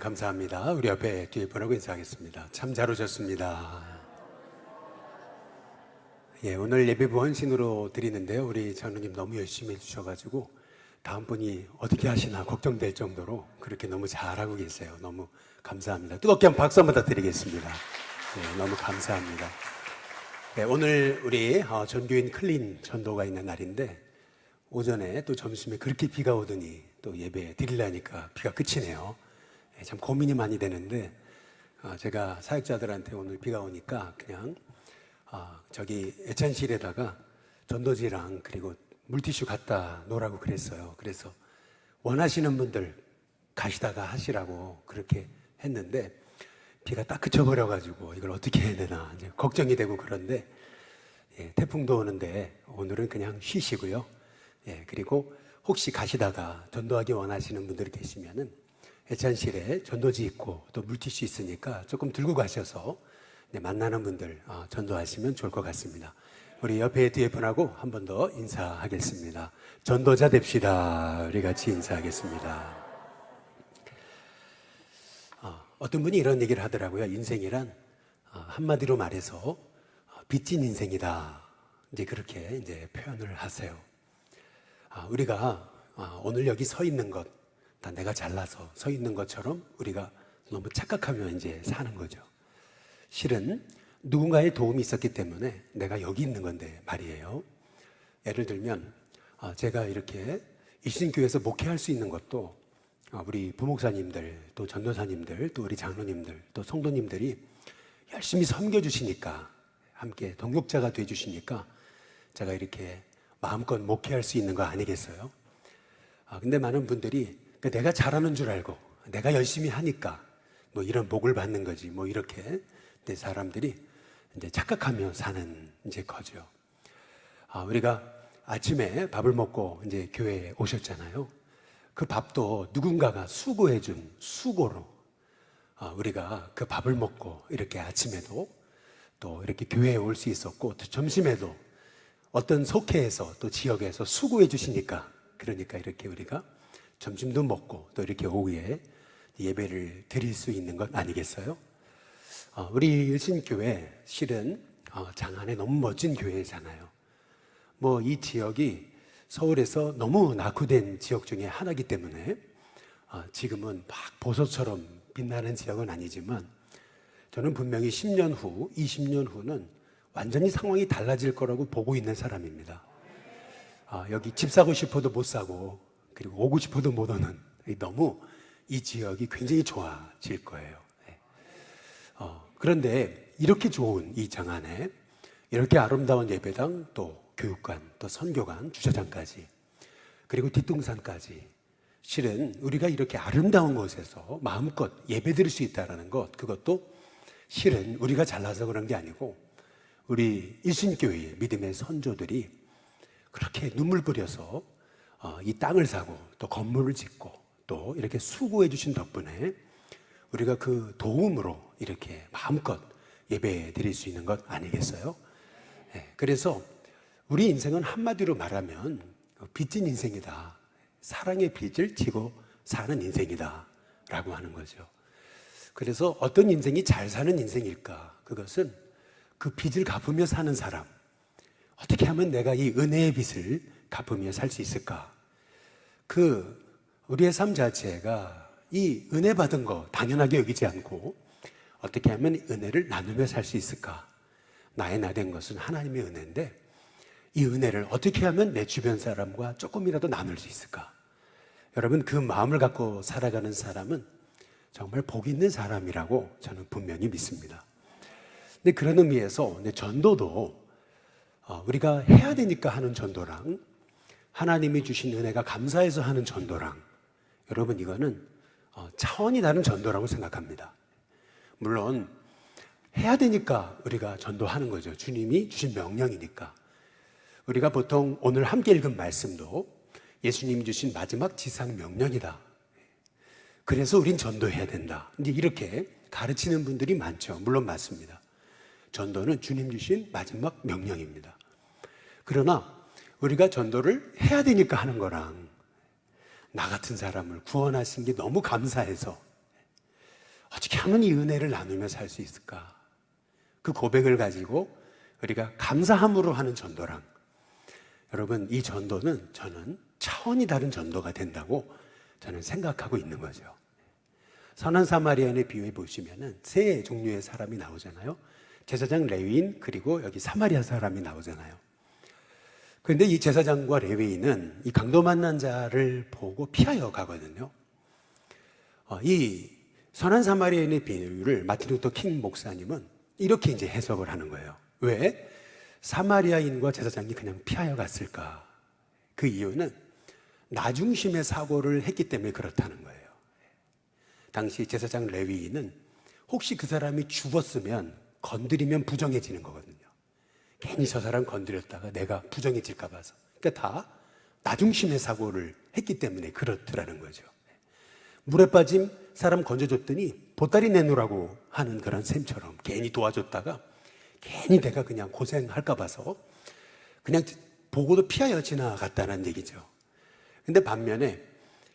감사합니다. 우리 옆에 뒤에 분하고 인사하겠습니다. 참 잘 오셨습니다. 오늘 예배 부원신으로 드리는데요. 우리 장로님 너무 열심히 해주셔가지고 다음 분이 어떻게 하시나 걱정될 정도로 그렇게 너무 잘하고 계세요. 너무 감사합니다. 뜨겁게 한 박수 한번 더 드리겠습니다. 너무 감사합니다. 오늘 우리 전교인 클린 전도가 있는 날인데 오전에 또 점심에 그렇게 비가 오더니 또 예배 드리려니까 비가 그치네요. 참 고민이 많이 되는데 제가 사역자들한테 오늘 비가 오니까 그냥 저기 애찬실에다가 전도지랑 그리고 물티슈 갖다 놓으라고 그랬어요. 그래서 원하시는 분들 가시다가 하시라고 그렇게 했는데 비가 딱 그쳐버려가지고 이걸 어떻게 해야 되나 이제 걱정이 되고 그런데 태풍도 오는데 오늘은 그냥 쉬시고요. 그리고 혹시 가시다가 전도하기 원하시는 분들이 계시면은 애찬실에 전도지 있고 또 물티슈 있으니까 조금 들고 가셔서 만나는 분들 전도하시면 좋을 것 같습니다. 우리 옆에 뒤에 분하고 한 번 더 인사하겠습니다. 전도자 됩시다. 우리 같이 인사하겠습니다. 어떤 분이 이런 얘기를 하더라고요. 인생이란 한마디로 말해서 빚진 인생이다. 이제 그렇게 이제 표현을 하세요. 우리가 오늘 여기 서 있는 것, 다 내가 잘나서 서 있는 것처럼 우리가 너무 착각하면 이제 사는 거죠. 실은 누군가의 도움이 있었기 때문에 내가 여기 있는 건데 말이에요. 예를 들면 제가 이렇게 일신교회에서 목회할 수 있는 것도 우리 부목사님들, 또 전도사님들, 또 우리 장로님들, 또 성도님들이 열심히 섬겨주시니까 함께 동역자가 돼주시니까 제가 이렇게 마음껏 목회할 수 있는 거 아니겠어요? 근데 많은 분들이 내가 잘하는 줄 알고 내가 열심히 하니까 뭐 이런 복을 받는 거지 뭐 이렇게 사람들이 이제 착각하며 사는 이제 거죠. 우리가 아침에 밥을 먹고 이제 교회에 오셨잖아요. 그 밥도 누군가가 수고해준 수고로 우리가 그 밥을 먹고 이렇게 아침에도 또 이렇게 교회에 올 수 있었고 또 점심에도 어떤 속회에서 또 지역에서 수고해 주시니까 그러니까 이렇게 우리가 점심도 먹고 또 이렇게 오후에 예배를 드릴 수 있는 것 아니겠어요? 우리 일신교회 실은 장안에 너무 멋진 교회잖아요. 뭐 이 지역이 서울에서 너무 낙후된 지역 중에 하나이기 때문에 지금은 막 보석처럼 빛나는 지역은 아니지만 저는 분명히 10년 후, 20년 후는 완전히 상황이 달라질 거라고 보고 있는 사람입니다. 여기 집 사고 싶어도 못 사고 그리고 오고 싶어도 못 오는 너무 이 지역이 굉장히 좋아질 거예요. 그런데 이렇게 좋은 이 장안에 이렇게 아름다운 예배당 또 교육관 또 선교관 주차장까지 그리고 뒷동산까지 실은 우리가 이렇게 아름다운 곳에서 마음껏 예배 드릴 수 있다는 것 그것도 실은 우리가 잘나서 그런 게 아니고 우리 일신교회의 믿음의 선조들이 그렇게 눈물 뿌려서 이 땅을 사고 또 건물을 짓고 또 이렇게 수고해 주신 덕분에 우리가 그 도움으로 이렇게 마음껏 예배 드릴 수 있는 것 아니겠어요? 그래서 우리 인생은 한마디로 말하면 빚진 인생이다. 사랑의 빚을 지고 사는 인생이다 라고 하는 거죠. 그래서 어떤 인생이 잘 사는 인생일까? 그것은 그 빚을 갚으며 사는 사람. 어떻게 하면 내가 이 은혜의 빚을 갚으며 살 수 있을까? 우리의 삶 자체가 이 은혜 받은 거 당연하게 여기지 않고 어떻게 하면 은혜를 나누며 살 수 있을까? 나의 나 된 것은 하나님의 은혜인데 이 은혜를 어떻게 하면 내 주변 사람과 조금이라도 나눌 수 있을까? 여러분 그 마음을 갖고 살아가는 사람은 정말 복 있는 사람이라고 저는 분명히 믿습니다. 근데 그런 의미에서 전도도 우리가 해야 되니까 하는 전도랑 하나님이 주신 은혜가 감사해서 하는 전도랑 여러분 이거는 차원이 다른 전도라고 생각합니다. 물론 해야 되니까 우리가 전도하는 거죠. 주님이 주신 명령이니까. 우리가 보통 오늘 함께 읽은 말씀도 예수님이 주신 마지막 지상 명령이다. 그래서 우린 전도해야 된다. 이제 이렇게 가르치는 분들이 많죠. 물론 맞습니다. 전도는 주님 주신 마지막 명령입니다. 그러나 우리가 전도를 해야 되니까 하는 거랑 나 같은 사람을 구원하신 게 너무 감사해서 어떻게 하면 이 은혜를 나누며 살 수 있을까? 그 고백을 가지고 우리가 감사함으로 하는 전도랑, 여러분, 이 전도는 저는 차원이 다른 전도가 된다고 저는 생각하고 있는 거죠. 선한 사마리아인의 비유에 보시면은 세 종류의 사람이 나오잖아요. 제사장, 레위인, 그리고 여기 사마리아 사람이 나오잖아요. 그런데 이 제사장과 레위인은 이 강도 만난 자를 보고 피하여 가거든요. 이 선한 사마리아인의 비유를 마틴 루터 킹 목사님은 이렇게 이제 해석을 하는 거예요. 왜 사마리아인과 제사장이 그냥 피하여 갔을까? 그 이유는 나 중심의 사고를 했기 때문에 그렇다는 거예요. 당시 제사장 레위인은 혹시 그 사람이 죽었으면 건드리면 부정해지는 거거든요. 괜히 저 사람 건드렸다가 내가 부정해질까 봐서. 그러니까 다 나 중심의 사고를 했기 때문에 그렇더라는 거죠. 물에 빠짐 사람 건져줬더니 보따리 내놓으라고 하는 그런 셈처럼 괜히 도와줬다가 괜히 내가 그냥 고생할까 봐서 그냥 보고도 피하여 지나갔다는 얘기죠. 근데 반면에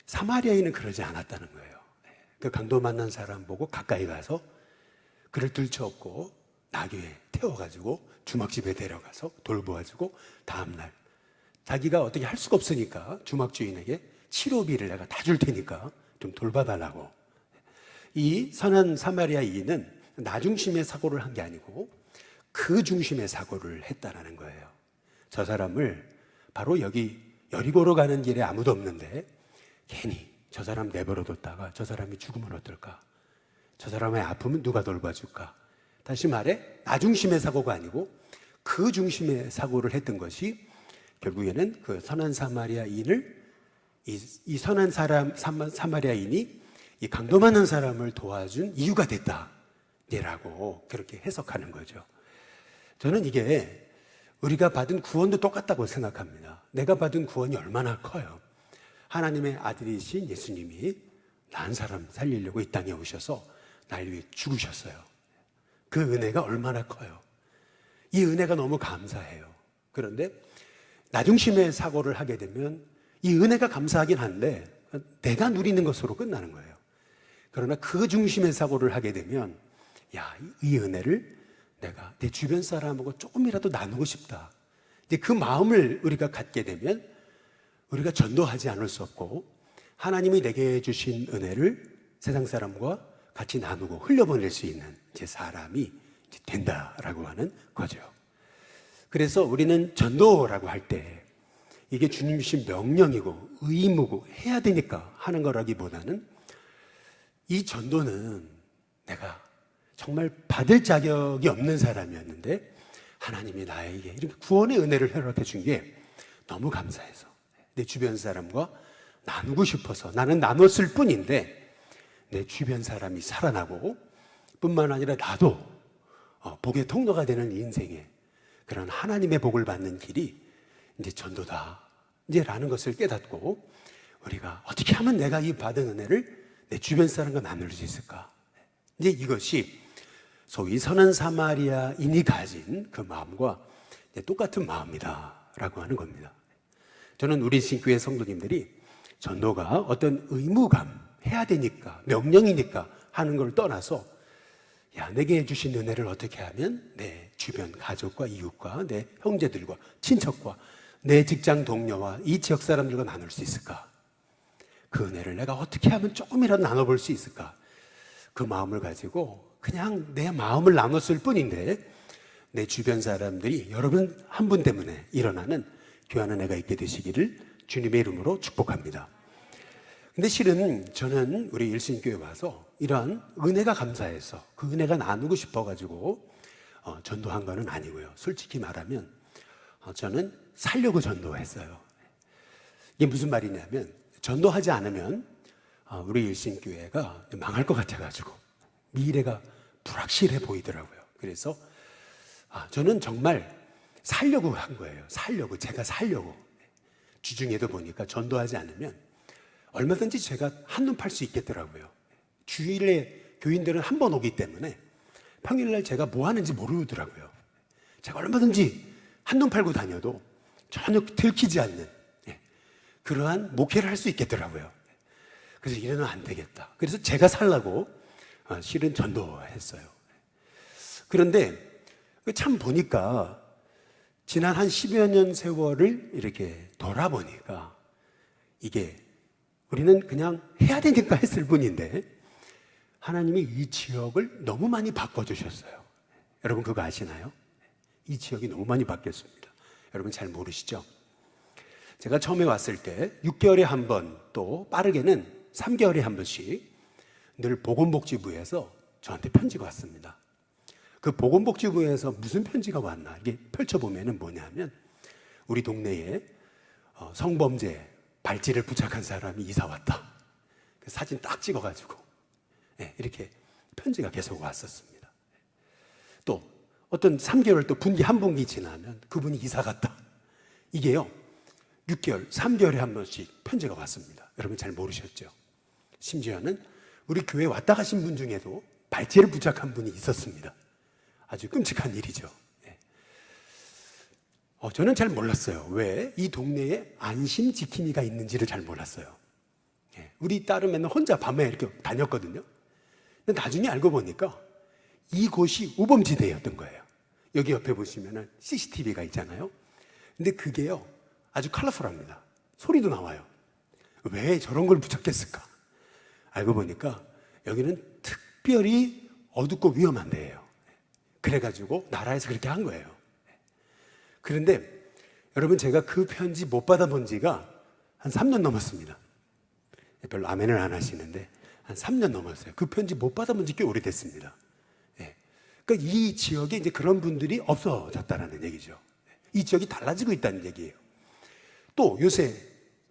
사마리아인은 그러지 않았다는 거예요. 그 강도 만난 사람 보고 가까이 가서 그를 들쳐업고 나귀에 태워가지고 주막집에 데려가서 돌보아주고 다음날 자기가 어떻게 할 수가 없으니까 주막주인에게 치료비를 내가 다 줄 테니까 좀 돌봐달라고. 이 선한 사마리아인은 나 중심의 사고를 한 게 아니고 그 중심의 사고를 했다라는 거예요. 저 사람을 바로 여기 여리고로 가는 길에 아무도 없는데 괜히 저 사람 내버려뒀다가 저 사람이 죽으면 어떨까? 저 사람의 아픔은 누가 돌봐줄까? 다시 말해 나 중심의 사고가 아니고 그 중심의 사고를 했던 것이 결국에는 그 선한 사마리아인을 이 선한 사마리아인이 이 강도 많은 사람을 도와준 이유가 됐다라고 그렇게 해석하는 거죠. 저는 이게 우리가 받은 구원도 똑같다고 생각합니다. 내가 받은 구원이 얼마나 커요. 하나님의 아들이신 예수님이 난 사람 살리려고 이 땅에 오셔서 날 위해 죽으셨어요. 그 은혜가 얼마나 커요. 이 은혜가 너무 감사해요. 그런데 나 중심의 사고를 하게 되면 이 은혜가 감사하긴 한데 내가 누리는 것으로 끝나는 거예요. 그러나 그 중심의 사고를 하게 되면 이 은혜를 내가 내 주변 사람하고 조금이라도 나누고 싶다. 이제 그 마음을 우리가 갖게 되면 우리가 전도하지 않을 수 없고 하나님이 내게 주신 은혜를 세상 사람과 같이 나누고 흘려보낼 수 있는 이제 사람이 이제 된다라고 하는 거죠. 그래서 우리는 전도라고 할 때 이게 주님 주신 명령이고 의무고 해야 되니까 하는 거라기보다는 이 전도는 내가 정말 받을 자격이 없는 사람이었는데 하나님이 나에게 이렇게 구원의 은혜를 허락해 준 게 너무 감사해서 내 주변 사람과 나누고 싶어서 나는 나눴을 뿐인데 내 주변 사람이 살아나고 뿐만 아니라 나도 복의 통로가 되는 인생에 그런 하나님의 복을 받는 길이 이제 전도다 이제 라는 것을 깨닫고 우리가 어떻게 하면 내가 이 받은 은혜를 내 주변 사람과 나눌 수 있을까? 이제 이것이 소위 선한 사마리아인이 가진 그 마음과 똑같은 마음이다 라고 하는 겁니다. 저는 우리 신교회 성도님들이 전도가 어떤 의무감, 해야 되니까, 명령이니까 하는 걸 떠나서 내게 주신 은혜를 어떻게 하면 내 주변 가족과 이웃과 내 형제들과 친척과 내 직장 동료와 이 지역 사람들과 나눌 수 있을까? 그 은혜를 내가 어떻게 하면 조금이라도 나눠볼 수 있을까? 그 마음을 가지고 그냥 내 마음을 나눴을 뿐인데 내 주변 사람들이 여러분 한 분 때문에 일어나는 귀한 은혜가 있게 되시기를 주님의 이름으로 축복합니다. 근데 실은 저는 우리 일신교회 와서 이러한 은혜가 감사해서 그 은혜가 나누고 싶어가지고 전도한 거는 아니고요. 솔직히 말하면 저는 살려고 전도했어요. 이게 무슨 말이냐면 전도하지 않으면 우리 일신교회가 망할 것 같아가지고 미래가 불확실해 보이더라고요. 그래서 저는 정말 살려고 한 거예요. 제가 살려고. 주중에도 보니까 전도하지 않으면 얼마든지 제가 한눈 팔 수 있겠더라고요. 주일에 교인들은 한 번 오기 때문에 평일날 제가 뭐 하는지 모르더라고요. 제가 얼마든지 한눈 팔고 다녀도 전혀 들키지 않는 그러한 목회를 할 수 있겠더라고요. 그래서 이래는 안 되겠다. 그래서 제가 살라고 실은 전도했어요. 그런데 참 보니까 지난 한 10여 년 세월을 이렇게 돌아보니까 이게 우리는 그냥 해야 되니까 했을 뿐인데 하나님이 이 지역을 너무 많이 바꿔주셨어요. 여러분 그거 아시나요? 이 지역이 너무 많이 바뀌었습니다. 여러분 잘 모르시죠? 제가 처음에 왔을 때 6개월에 한 번, 또 빠르게는 3개월에 한 번씩 늘 보건복지부에서 저한테 편지가 왔습니다. 그 보건복지부에서 무슨 편지가 왔나 이게 펼쳐보면 뭐냐면 우리 동네에 성범죄 발찌를 부착한 사람이 이사 왔다. 그 사진 딱 찍어가지고 이렇게 편지가 계속 왔었습니다. 또 어떤 3개월 또 분기 한 분기 지나면 그분이 이사 갔다. 이게요 6개월, 3개월에 한 번씩 편지가 왔습니다. 여러분 잘 모르셨죠? 심지어는 우리 교회에 왔다 가신 분 중에도 발찌를 부착한 분이 있었습니다. 아주 끔찍한 일이죠. 저는 잘 몰랐어요. 왜 이 동네에 안심 지킴이가 있는지를 잘 몰랐어요. 우리 딸은 맨날 혼자 밤에 이렇게 다녔거든요. 근데 나중에 알고 보니까 이곳이 우범지대였던 거예요. 여기 옆에 보시면 CCTV가 있잖아요. 근데 그게요 아주 컬러풀합니다. 소리도 나와요. 왜 저런 걸 부착했을까? 알고 보니까 여기는 특별히 어둡고 위험한 데예요. 그래가지고 나라에서 그렇게 한 거예요. 그런데 여러분 제가 그 편지 못 받아본 지가 한 3년 넘었습니다. 별로 아멘을 안 하시는데 한 3년 넘었어요. 그 편지 못 받아본 지 꽤 오래됐습니다. 그러니까 이 지역에 이제 그런 분들이 없어졌다는 얘기죠. 이 지역이 달라지고 있다는 얘기예요. 또 요새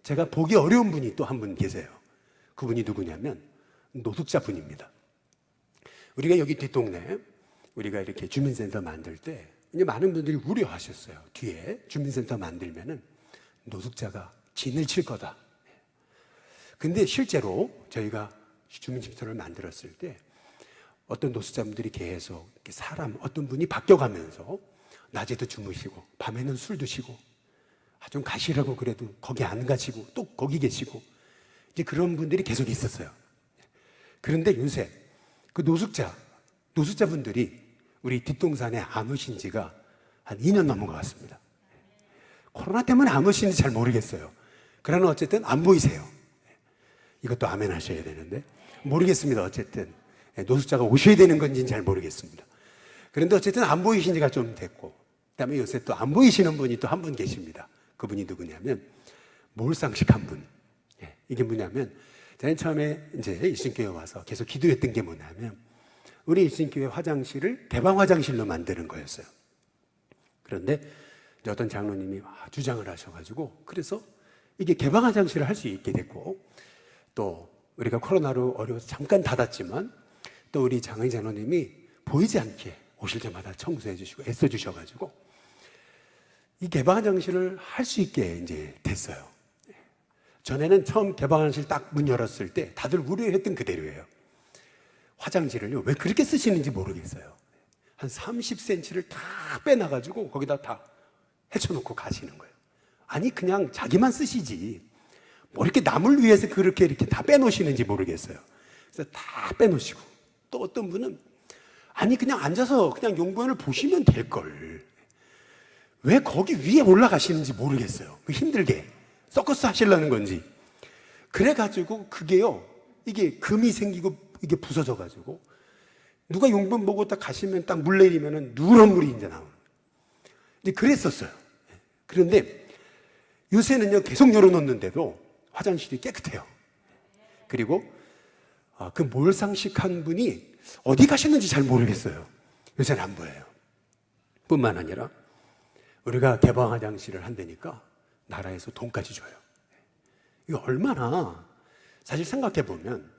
제가 보기 어려운 분이 또 한 분 계세요. 그분이 누구냐면 노숙자 분입니다. 우리가 여기 뒷동네 우리가 이렇게 주민센터 만들 때 이제 많은 분들이 우려하셨어요. 뒤에 주민센터 만들면은 노숙자가 진을 칠 거다. 근데 실제로 저희가 주민센터를 만들었을 때 어떤 노숙자분들이 계속 어떤 분이 바뀌어가면서 낮에도 주무시고 밤에는 술 드시고 좀 가시라고 그래도 거기 안 가시고 또 거기 계시고 이제 그런 분들이 계속 있었어요. 그런데 요새 그 노숙자분들이 우리 뒷동산에 안 오신 지가 한 2년 넘은 것 같습니다. 코로나 때문에 안 오시는지 잘 모르겠어요. 그러나 어쨌든 안 보이세요. 이것도 아멘 하셔야 되는데 모르겠습니다. 어쨌든 노숙자가 오셔야 되는 건지는 잘 모르겠습니다. 그런데 어쨌든 안 보이신 지가 좀 됐고 그다음에 요새 또 안 보이시는 분이 또 한 분 계십니다. 그분이 누구냐면 몰상식 한 분. 이게 뭐냐면 저는 처음에 이제 일신교회 와서 계속 기도했던 게 뭐냐면 우리 일신교회 화장실을 개방 화장실로 만드는 거였어요. 그런데 어떤 장로님이 주장을 하셔가지고 그래서 이게 개방 화장실을 할 수 있게 됐고 또 우리가 코로나로 어려워서 잠깐 닫았지만 또 우리 장의 장로님이 보이지 않게 오실 때마다 청소해 주시고 애써 주셔가지고 이 개방 화장실을 할 수 있게 이제 됐어요. 전에는 처음 개방 화장실 딱 문 열었을 때 다들 우려했던 그대로예요. 화장실을요 왜 그렇게 쓰시는지 모르겠어요. 한 30cm를 다 빼놔가지고 거기다 다 헤쳐놓고 가시는 거예요. 아니 그냥 자기만 쓰시지 뭐 이렇게 남을 위해서 그렇게 이렇게 다 빼놓으시는지 모르겠어요. 그래서 다 빼놓으시고 또 어떤 분은 아니 그냥 앉아서 그냥 용변을 보시면 될걸 왜 거기 위에 올라가시는지 모르겠어요. 힘들게 서커스 하시려는 건지 그래가지고 그게요 이게 금이 생기고 이게 부서져가지고 누가 용변 보고 딱 가시면 딱 물 내리면은 누런 물이 이제 나오는 이제 그랬었어요. 그런데 요새는요 계속 열어놓는데도 화장실이 깨끗해요. 그리고 그 몰상식한 분이 어디 가셨는지 잘 모르겠어요. 요새는 안 보여요. 뿐만 아니라 우리가 개방 화장실을 한다니까 나라에서 돈까지 줘요. 이거 얼마나 사실 생각해 보면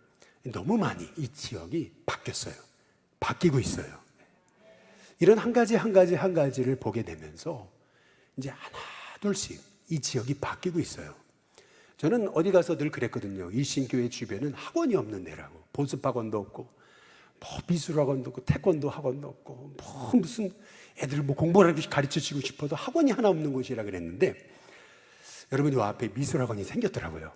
너무 많이 이 지역이 바뀌었어요. 바뀌고 있어요. 이런 한 가지를 보게 되면서 이제 하나 둘씩 이 지역이 바뀌고 있어요. 저는 어디 가서 늘 그랬거든요. 일신교회 주변은 학원이 없는 데라고. 보습학원도 없고 뭐 미술학원도 없고 태권도 학원도 없고 뭐 무슨 애들 뭐 공부를 가르쳐주고 싶어도 학원이 하나 없는 곳이라 그랬는데 여러분 요 앞에 미술학원이 생겼더라고요.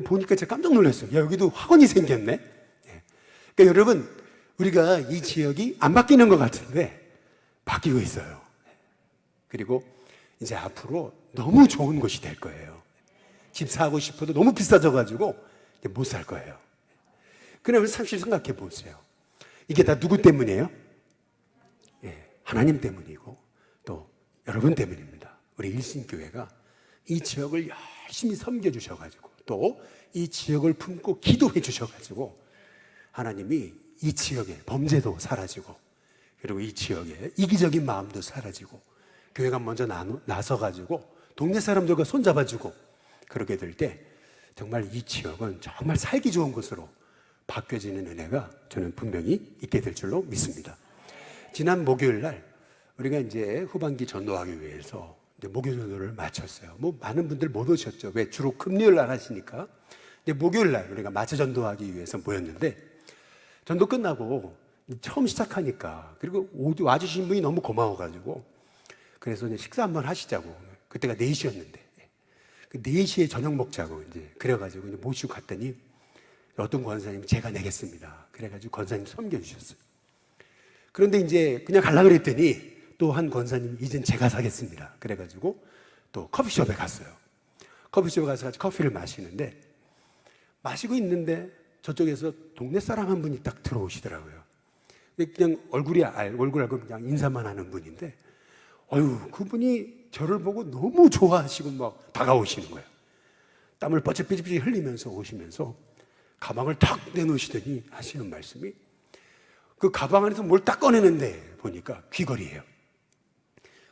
보니까 제가 깜짝 놀랐어요. 야 여기도 학원이 생겼네. 그러니까 여러분, 우리가 이 지역이 안 바뀌는 것 같은데 바뀌고 있어요. 그리고 이제 앞으로 너무 좋은 곳이 될 거예요. 집 사고 싶어도 너무 비싸져가지고 못 살 거예요. 그러면 사실 생각해 보세요. 이게 다 누구 때문이에요? 하나님 때문이고 또 여러분 때문입니다. 우리 일신교회가 이 지역을 열심히 섬겨주셔가지고 또 이 지역을 품고 기도해 주셔가지고 하나님이 이 지역에 범죄도 사라지고 그리고 이 지역에 이기적인 마음도 사라지고 교회가 먼저 나서가지고 동네 사람들과 손잡아주고 그렇게 될 때 정말 이 지역은 정말 살기 좋은 곳으로 바뀌어지는 은혜가 저는 분명히 있게 될 줄로 믿습니다. 지난 목요일 날 우리가 이제 후반기 전도하기 위해서 이제 목요 전도를 마쳤어요. 뭐 많은 분들 못 오셨죠. 왜? 주로 금요일 날 하시니까. 이제 목요일 날 우리가 마차 전도하기 위해서 모였는데 전도 끝나고 처음 시작하니까 그리고 와주신 분이 너무 고마워가지고 그래서 이제 식사 한번 하시자고. 그때가 4시였는데 그 4시에 저녁 먹자고 이제 그래가지고 이제 모시고 갔더니 어떤 권사님 제가 내겠습니다. 그래가지고 권사님 섬겨주셨어요. 그런데 이제 그냥 가려고 그랬더니 또 한 권사님 이젠 제가 사겠습니다. 그래가지고 또 커피숍에 갔어요. 커피숍에 가서 같이 커피를 마시는데 마시고 있는데 저쪽에서 동네 사람 한 분이 딱 들어오시더라고요. 그냥 얼굴 알고 그냥 인사만 하는 분인데 그분이 저를 보고 너무 좋아하시고 막 다가오시는 거예요. 땀을 뻘쩍뻘쩍 흘리면서 오시면서 가방을 탁 내놓으시더니 하시는 말씀이 그 가방 안에서 뭘 딱 꺼내는데 보니까 귀걸이에요.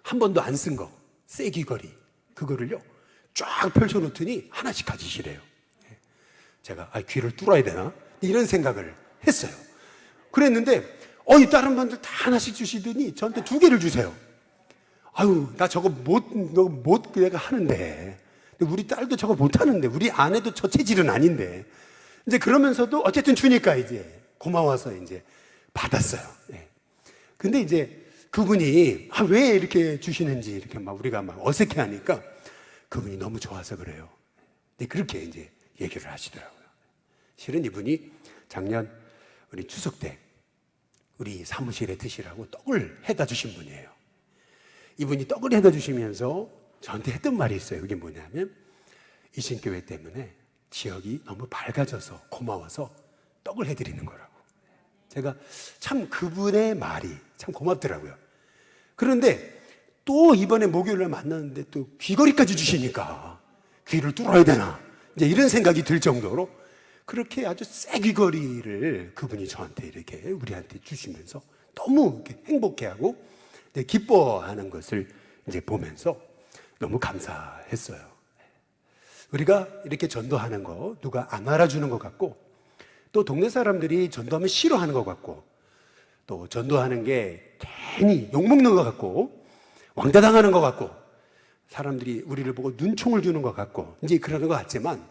한 번도 안 쓴 거, 새 귀걸이. 그거를요, 쫙 펼쳐놓더니 하나씩 가지시래요. 제가, 귀를 뚫어야 되나? 이런 생각을 했어요. 그랬는데, 이 다른 분들 다 하나씩 주시더니 저한테 2개를 주세요. 나 저거 내가 하는데. 우리 딸도 저거 못하는데. 우리 아내도 저 체질은 아닌데. 이제 그러면서도 어쨌든 주니까 이제 고마워서 이제 받았어요. 근데 이제 그분이 왜 이렇게 주시는지 이렇게 막 우리가 막 어색해 하니까 그분이 너무 좋아서 그래요. 근데 그렇게 이제 얘기를 하시더라고요. 실은 이분이 작년 우리 추석 때 우리 사무실에 드시라고 떡을 해다 주신 분이에요. 이분이 떡을 해다 주시면서 저한테 했던 말이 있어요. 그게 뭐냐면 이신교회 때문에 지역이 너무 밝아져서 고마워서 떡을 해드리는 거라고. 제가 참 그분의 말이 참 고맙더라고요. 그런데 또 이번에 목요일날 만났는데 또 귀걸이까지 주시니까 귀를 뚫어야 되나 이제 이런 생각이 들 정도로 그렇게 아주 새 귀걸이를 그분이 저한테 이렇게 우리한테 주시면서 너무 행복해하고 기뻐하는 것을 이제 보면서 너무 감사했어요. 우리가 이렇게 전도하는 거 누가 안 알아주는 것 같고 또 동네 사람들이 전도하면 싫어하는 것 같고 또 전도하는 게 괜히 욕먹는 것 같고 왕따 당하는 것 같고 사람들이 우리를 보고 눈총을 주는 것 같고 이제 그러는 것 같지만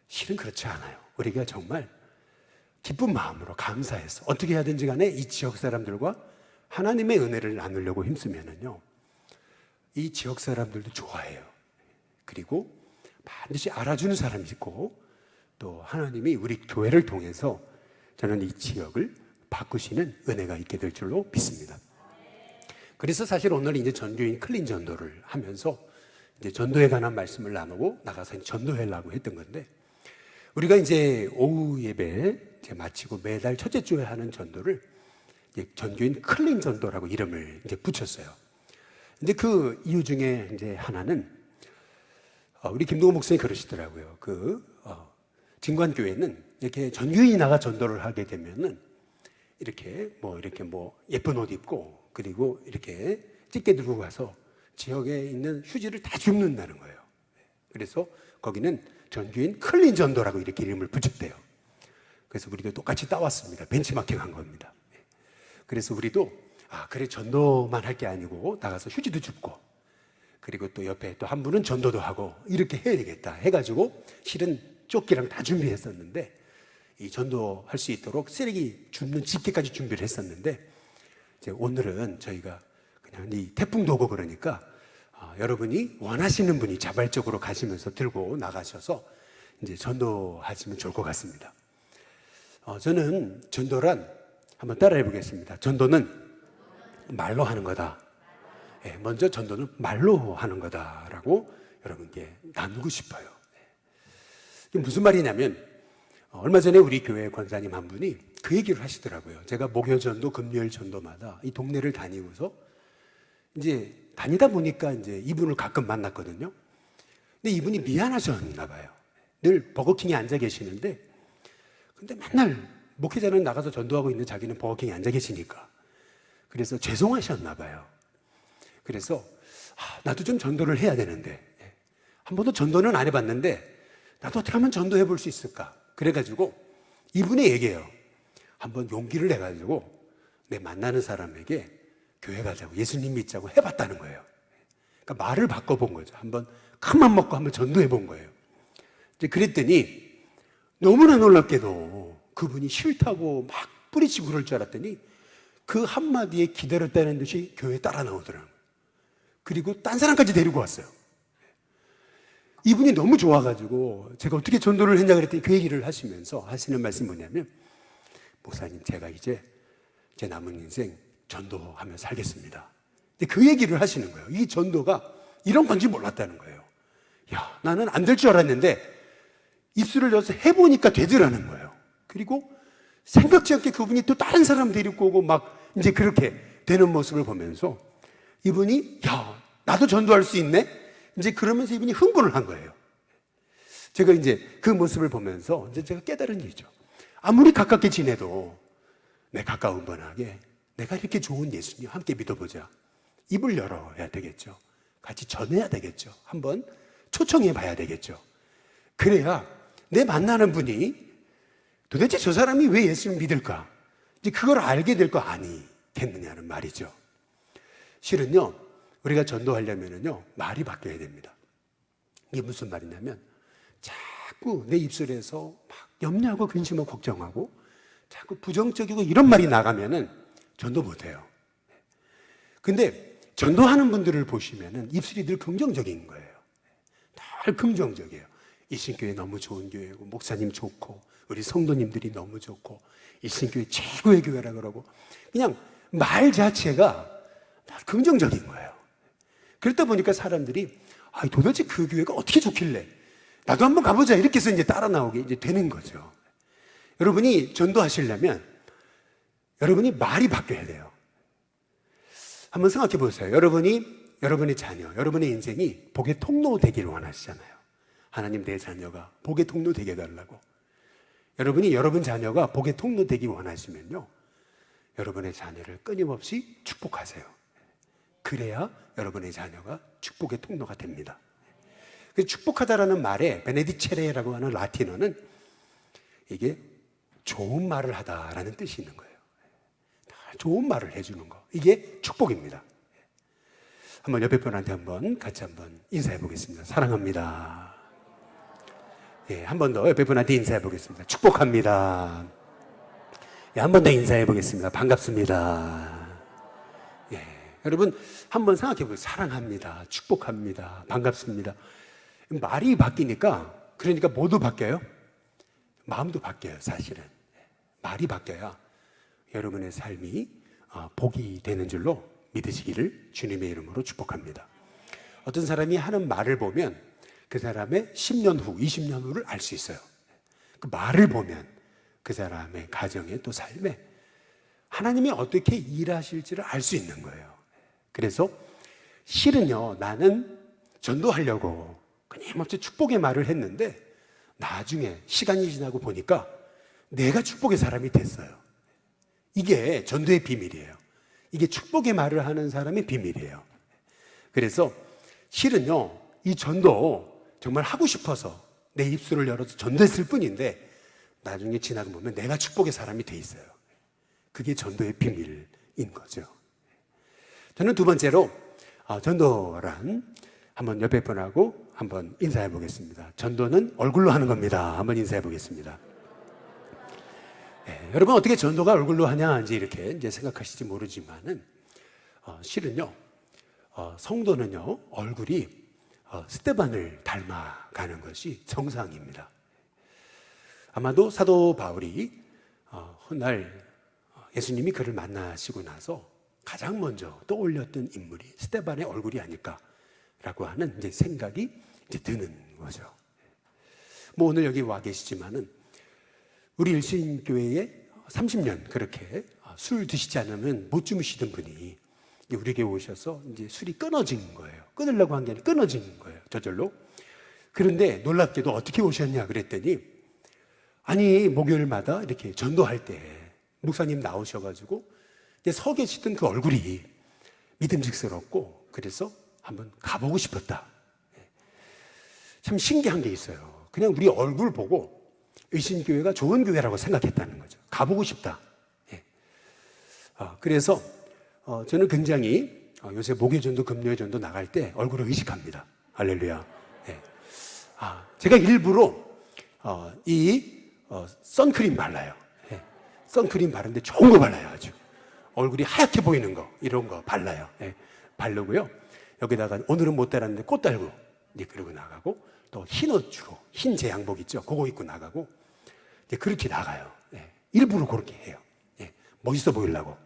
실은 그렇지 않아요. 우리가 정말 기쁜 마음으로 감사해서 어떻게 해야든지 간에 이 지역 사람들과 하나님의 은혜를 나누려고 힘쓰면은요 이 지역 사람들도 좋아해요. 그리고 반드시 알아주는 사람이 있고 또 하나님이 우리 교회를 통해서 저는 이 지역을 바꾸시는 은혜가 있게 될 줄로 믿습니다. 그래서 사실 오늘 이제 전교인 클린 전도를 하면서 이제 전도에 관한 말씀을 나누고 나가서 전도하려고 했던 건데 우리가 이제 오후 예배 이제 마치고 매달 첫째 주에 하는 전도를 이제 전교인 클린 전도라고 이름을 이제 붙였어요. 근데 그 이유 중에 이제 하나는 우리 김동호 목사님이 그러시더라고요. 진관교회는 이렇게 전교인이 나가 전도를 하게 되면은 이렇게 예쁜 옷 입고 그리고 이렇게 찢게 들고 가서 지역에 있는 휴지를 다 줍는다는 거예요. 그래서 거기는 전교인 클린 전도라고 이렇게 이름을 붙였대요. 그래서 우리도 똑같이 따왔습니다. 벤치마킹 한 겁니다. 그래서 우리도 그래 전도만 할 게 아니고 나가서 휴지도 줍고 그리고 또 옆에 또 한 분은 전도도 하고 이렇게 해야 되겠다 해가지고 실은 조끼랑 다 준비했었는데 이 전도할 수 있도록 쓰레기 줍는 집게까지 준비를 했었는데 이제 오늘은 저희가 그냥 이 태풍도 오고 그러니까 여러분이 원하시는 분이 자발적으로 가시면서 들고 나가셔서 이제 전도하시면 좋을 것 같습니다. 저는 전도란 한번 따라해 보겠습니다. 전도는 말로 하는 거다. 먼저 전도는 말로 하는 거다라고 여러분께 나누고 싶어요. 이게 무슨 말이냐면 얼마 전에 우리 교회 권사님 한 분이 그 얘기를 하시더라고요. 제가 목요 전도, 금요일 전도마다 이 동네를 다니면서 이제 다니다 보니까 이제 이분을 가끔 만났거든요. 근데 이분이 미안하셨나 봐요. 늘 버거킹에 앉아 계시는데 근데 맨날 목회자는 나가서 전도하고 있는 자기는 버거킹에 앉아 계시니까 그래서 죄송하셨나 봐요. 그래서 나도 좀 전도를 해야 되는데 한 번도 전도는 안 해봤는데 나도 어떻게 하면 전도해 볼 수 있을까? 그래가지고 이분의 얘기예요. 한번 용기를 내가지고 내 만나는 사람에게 교회 가자고 예수님 믿자고 해봤다는 거예요. 그러니까 말을 바꿔본 거죠. 한번 큰맘 먹고 한번 전도해 본 거예요. 이제 그랬더니 너무나 놀랍게도 그분이 싫다고 막 뿌리치고 그럴 줄 알았더니 그 한마디에 기다렸다는 듯이 교회에 따라 나오더라고요. 그리고 딴 사람까지 데리고 왔어요. 이분이 너무 좋아가지고 제가 어떻게 전도를 했냐 그랬더니 그 얘기를 하시면서 하시는 말씀이 뭐냐면 목사님 제가 이제 제 남은 인생 전도하며 살겠습니다. 근데 그 얘기를 하시는 거예요. 이 전도가 이런 건지 몰랐다는 거예요. 야, 나는 안 될 줄 알았는데 입술을 열어서 해보니까 되더라는 거예요. 그리고 생각지 않게 그분이 또 다른 사람 데리고 오고 막 이제 그렇게 되는 모습을 보면서 이분이 야, 나도 전도할 수 있네? 이제 그러면서 이분이 흥분을 한 거예요. 제가 이제 그 모습을 보면서 이제 제가 깨달은 일이죠. 아무리 가깝게 지내도 내 가까운 분에게 내가 이렇게 좋은 예수님 함께 믿어보자. 입을 열어야 되겠죠. 같이 전해야 되겠죠. 한번 초청해 봐야 되겠죠. 그래야 내 만나는 분이 도대체 저 사람이 왜 예수를 믿을까? 이제 그걸 알게 될 거 아니겠느냐는 말이죠. 실은요, 우리가 전도하려면요, 말이 바뀌어야 됩니다. 이게 무슨 말이냐면, 자꾸 내 입술에서 막 염려하고 근심하고 걱정하고, 자꾸 부정적이고 이런 말이 나가면은 전도 못해요. 근데 전도하는 분들을 보시면은 입술이 늘 긍정적인 거예요. 늘 긍정적이에요. 일신교회 너무 좋은 교회고, 목사님 좋고, 우리 성도님들이 너무 좋고, 일신교회 최고의 교회라 그러고, 그냥 말 자체가 다 긍정적인 거예요. 그러다 보니까 사람들이 도대체 그 교회가 어떻게 좋길래 나도 한번 가보자 이렇게 해서 이제 따라 나오게 이제 되는 거죠. 여러분이 전도하시려면 여러분이 말이 바뀌어야 돼요. 한번 생각해 보세요. 여러분의 자녀, 여러분의 인생이 복의 통로 되기를 원하시잖아요. 하나님 내 자녀가 복의 통로 되게 해달라고. 여러분 자녀가 복의 통로 되기 원하시면요, 여러분의 자녀를 끊임없이 축복하세요. 그래야 여러분의 자녀가 축복의 통로가 됩니다. 축복하다라는 말에 베네디체레라고 하는 라틴어는 이게 좋은 말을 하다라는 뜻이 있는 거예요. 좋은 말을 해주는 거. 이게 축복입니다. 한번 옆에 분한테 같이 한번 인사해 보겠습니다. 사랑합니다. 예, 한 번 더 옆에 분한테 인사해 보겠습니다. 축복합니다. 예, 한 번 더 인사해 보겠습니다. 반갑습니다. 예, 여러분 한번 생각해 보세요. 사랑합니다. 축복합니다. 반갑습니다. 말이 바뀌니까, 그러니까 뭐도 바뀌어요? 마음도 바뀌어요. 사실은 말이 바뀌어야 여러분의 삶이 복이 되는 줄로 믿으시기를 주님의 이름으로 축복합니다. 어떤 사람이 하는 말을 보면 그 사람의 10년 후, 20년 후를 알 수 있어요. 그 말을 보면 그 사람의 가정에 또 삶에 하나님이 어떻게 일하실지를 알 수 있는 거예요. 그래서 실은요, 나는 전도하려고 끊임없이 축복의 말을 했는데 나중에 시간이 지나고 보니까 내가 축복의 사람이 됐어요. 이게 전도의 비밀이에요. 이게 축복의 말을 하는 사람의 비밀이에요. 그래서 실은요, 이 전도 정말 하고 싶어서 내 입술을 열어서 전도했을 뿐인데 나중에 지나고 보면 내가 축복의 사람이 돼 있어요. 그게 전도의 비밀인 거죠. 저는 두 번째로 전도란 한번 옆에 분하고 한번 인사해 보겠습니다. 전도는 얼굴로 하는 겁니다. 한번 인사해 보겠습니다. 네, 여러분 어떻게 전도가 얼굴로 하냐 이제 생각하실지 모르지만은 실은요, 성도는요 얼굴이 스데반을 닮아가는 것이 정상입니다. 아마도 사도 바울이 훗날 예수님이 그를 만나시고 나서 가장 먼저 떠올렸던 인물이 스데반의 얼굴이 아닐까라고 하는 이제 생각이 이제 드는 거죠. 뭐 오늘 여기 와 계시지만은 우리 일신교회에 30년 그렇게 술 드시지 않으면 못 주무시던 분이 우리에게 오셔서 이제 술이 끊어진 거예요. 끊으려고 한 게 아니라 끊어진 거예요. 저절로. 그런데 놀랍게도 어떻게 오셨냐 그랬더니 아니 목요일마다 이렇게 전도할 때 목사님 나오셔가지고 서 계시던 그 얼굴이 믿음직스럽고 그래서 한번 가보고 싶었다. 참 신기한 게 있어요. 그냥 우리 얼굴 보고 의신교회가 좋은 교회라고 생각했다는 거죠. 가보고 싶다. 그래서 저는 굉장히 요새 목요전도 금요전도 나갈 때 얼굴을 의식합니다. 할렐루야. 제가 일부러 선크림 발라요. 선크림 바르는데 좋은 거 발라요. 아주 얼굴이 하얗게 보이는 거 이런 거 발라요. 바르고요. 여기다가 오늘은 못 달았는데 꽃 달고 이제 그러고 나가고 또 흰 옷 주고 흰 제 양복 있죠. 그거 입고 나가고 이제 그렇게 나가요. 일부러 그렇게 해요. 멋있어 보이려고.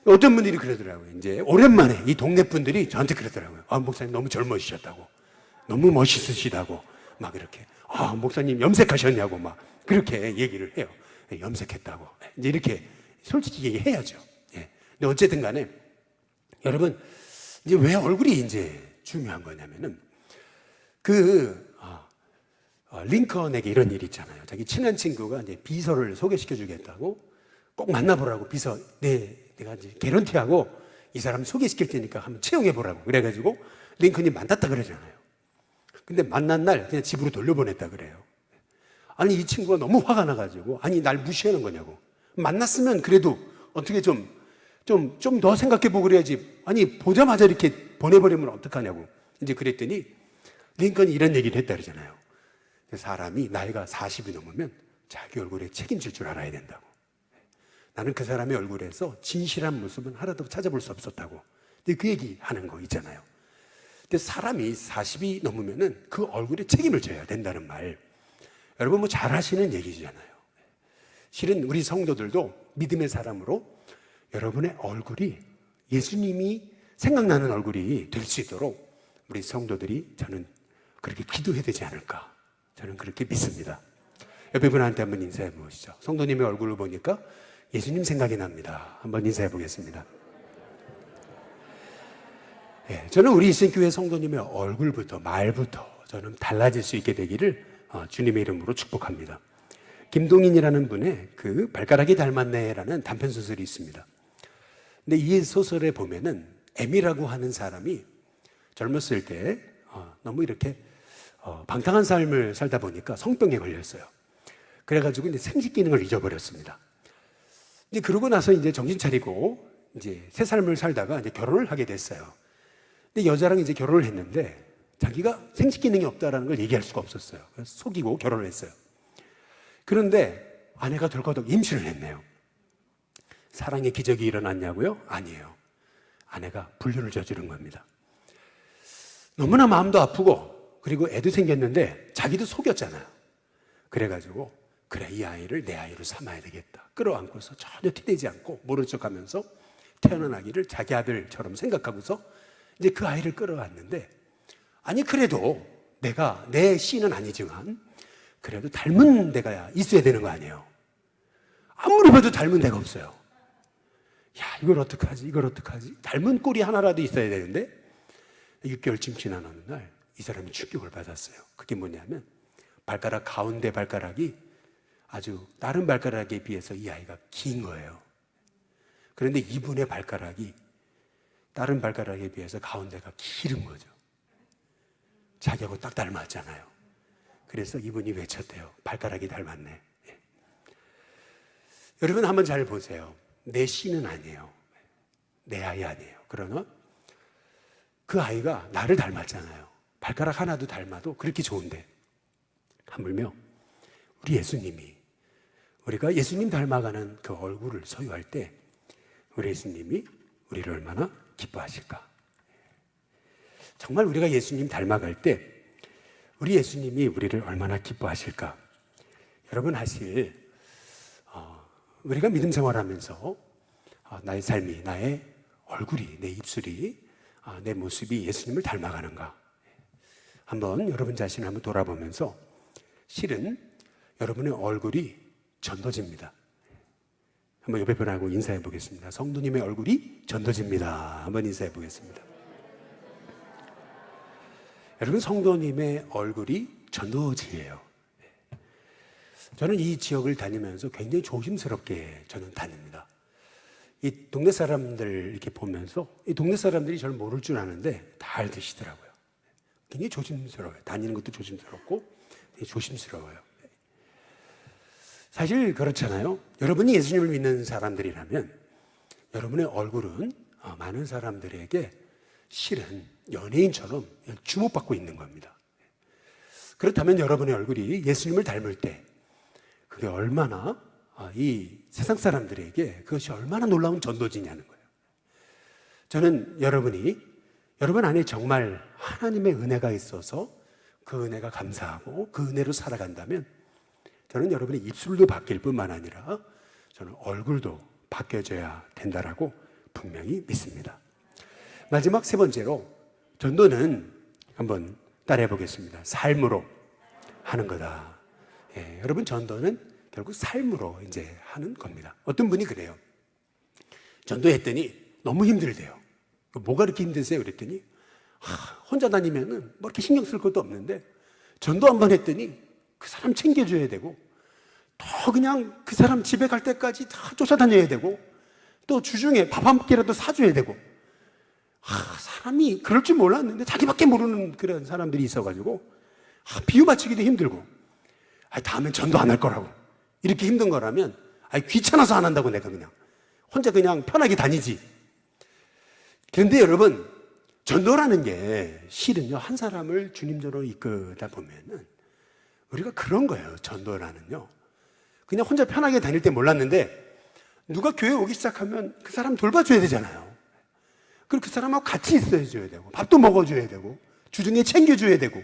어떤 분들이 그러더라고요. 이제 오랜만에 이 동네 분들이 저한테 그러더라고요. 목사님 너무 젊으시셨다고, 너무 멋있으시다고 막 이렇게. 목사님 염색하셨냐고 막 그렇게 얘기를 해요. 염색했다고. 이제 이렇게 솔직히 얘기해야죠. 근데 어쨌든 간에 여러분 이제 왜 얼굴이 이제 중요한 거냐면은 링컨에게 이런 일이 있잖아요. 자기 친한 친구가 이제 비서를 소개시켜 주겠다고 꼭 만나보라고 비서 내가 이제 개런티하고 이 사람 소개시킬 테니까 한번 채용해 보라고 그래가지고 링컨이 만났다 그러잖아요. 근데 만난 날 그냥 집으로 돌려보냈다 그래요. 아니 이 친구가 너무 화가 나가지고 아니 날 무시하는 거냐고. 만났으면 그래도 어떻게 좀 더 생각해보고 그래야지. 아니 보자마자 이렇게 보내버리면 어떡하냐고. 이제 그랬더니 링컨이 이런 얘기를 했다 그러잖아요. 사람이 나이가 40이 넘으면 자기 얼굴에 책임질 줄 알아야 된다고. 나는 그 사람의 얼굴에서 진실한 모습은 하나도 찾아볼 수 없었다고. 근데 그 얘기 하는 거 있잖아요. 근데 사람이 40이 넘으면은 그 얼굴에 책임을 져야 된다는 말. 여러분 뭐 잘 하시는 얘기잖아요. 실은 우리 성도들도 믿음의 사람으로 여러분의 얼굴이 예수님이 생각나는 얼굴이 될 수 있도록 우리 성도들이 저는 그렇게 기도해야 되지 않을까. 저는 그렇게 믿습니다. 옆에 분한테 한번 인사해 보시죠. 성도님의 얼굴을 보니까 예수님 생각이 납니다. 한번 인사해 보겠습니다. 저는 우리 일신교회 성도님의 얼굴부터 말부터 저는 달라질 수 있게 되기를 주님의 이름으로 축복합니다. 김동인이라는 분의 그 발가락이 닮았네라는 단편 소설이 있습니다. 근데 이 소설에 보면은 M이라고 하는 사람이 젊었을 때 너무 이렇게 방탕한 삶을 살다 보니까 성병에 걸렸어요. 그래가지고 이제 생식 기능을 잊어버렸습니다. 이제 그러고 나서 이제 정신 차리고 이제 새 삶을 살다가 이제 결혼을 하게 됐어요. 근데 여자랑 이제 결혼을 했는데 자기가 생식 기능이 없다라는 걸 얘기할 수가 없었어요. 그래서 속이고 결혼을 했어요. 그런데 아내가 덜커덕 임신을 했네요. 사랑의 기적이 일어났냐고요? 아니에요. 아내가 불륜을 저지른 겁니다. 너무나 마음도 아프고 그리고 애도 생겼는데 자기도 속였잖아요. 그래가지고 그래 이 아이를 내 아이로 삼아야 되겠다. 끌어안고서 전혀 티내지 않고 모른 척하면서 태어난 아기를 자기 아들처럼 생각하고서 이제 그 아이를 끌어왔는데 아니 그래도 내가 내 씨는 아니지만 그래도 닮은 데가 있어야 되는 거 아니에요. 아무리 봐도 닮은 데가 없어요. 야 이걸 어떡하지 이걸 어떡하지 닮은 꼴이 하나라도 있어야 되는데 6개월쯤 지난 어느 날 이 사람이 충격을 받았어요. 그게 뭐냐면 발가락 가운데 발가락이 아주 다른 발가락에 비해서 이 아이가 긴 거예요. 그런데 이분의 발가락이 다른 발가락에 비해서 가운데가 길은 거죠. 자기하고 딱 닮았잖아요. 그래서 이분이 외쳤대요. 발가락이 닮았네. 여러분 한번 잘 보세요. 내 씨는 아니에요. 내 아이 아니에요. 그러나 그 아이가 나를 닮았잖아요. 발가락 하나도 닮아도 그렇게 좋은데 하물며 우리 예수님이 우리가 예수님 닮아가는 그 얼굴을 소유할 때 우리 예수님이 우리를 얼마나 기뻐하실까. 정말 우리가 예수님 닮아갈 때 우리 예수님이 우리를 얼마나 기뻐하실까. 여러분 사실 우리가 믿음 생활하면서 나의 삶이, 나의 얼굴이, 내 입술이, 내 모습이 예수님을 닮아가는가? 한번 여러분 자신을 한번 돌아보면서 실은 여러분의 얼굴이 전도지입니다. 한번 옆에 분하고 인사해 보겠습니다. 성도님의 얼굴이 전도지입니다. 한번 인사해 보겠습니다. 여러분, 성도님의 얼굴이 전도지예요. 저는 이 지역을 다니면서 굉장히 조심스럽게 저는 다닙니다. 이 동네 사람들 이렇게 보면서 이 동네 사람들이 저를 모를 줄 아는데 다 알듯이더라고요. 굉장히 조심스러워요. 다니는 것도 조심스럽고 되게 조심스러워요. 사실 그렇잖아요. 여러분이 예수님을 믿는 사람들이라면 여러분의 얼굴은 많은 사람들에게 실은 연예인처럼 주목받고 있는 겁니다. 그렇다면 여러분의 얼굴이 예수님을 닮을 때 그게 얼마나 이 세상 사람들에게 그것이 얼마나 놀라운 전도지냐는 거예요. 저는 여러분 안에 정말 하나님의 은혜가 있어서 그 은혜가 감사하고 그 은혜로 살아간다면 저는 여러분의 입술도 바뀔 뿐만 아니라 저는 얼굴도 바뀌어져야 된다라고 분명히 믿습니다. 마지막 세 번째로 전도는 한번 따라해 보겠습니다. 삶으로 하는 거다. 여러분, 전도는 결국 삶으로 이제 하는 겁니다. 어떤 분이 그래요. 전도했더니 너무 힘들대요. 뭐가 그렇게 힘드세요? 그랬더니 혼자 다니면은 뭐 이렇게 신경 쓸 것도 없는데 전도 한번 했더니 그 사람 챙겨줘야 되고 또 그냥 그 사람 집에 갈 때까지 다 쫓아다녀야 되고 또 주중에 밥 한 끼라도 사줘야 되고 사람이 그럴 줄 몰랐는데 자기밖에 모르는 그런 사람들이 있어가지고 비유 맞추기도 힘들고 다음엔 전도 안 할 거라고 이렇게 힘든 거라면 귀찮아서 안 한다고 내가 그냥 혼자 그냥 편하게 다니지. 그런데 여러분, 전도라는 게 실은요, 한 사람을 주님대로 이끌다 보면은 우리가 그런 거예요. 전도라는요, 그냥 혼자 편하게 다닐 때 몰랐는데 누가 교회 오기 시작하면 그 사람 돌봐줘야 되잖아요. 그리고 그 사람하고 같이 있어줘야 되고 밥도 먹어줘야 되고 주중에 챙겨줘야 되고.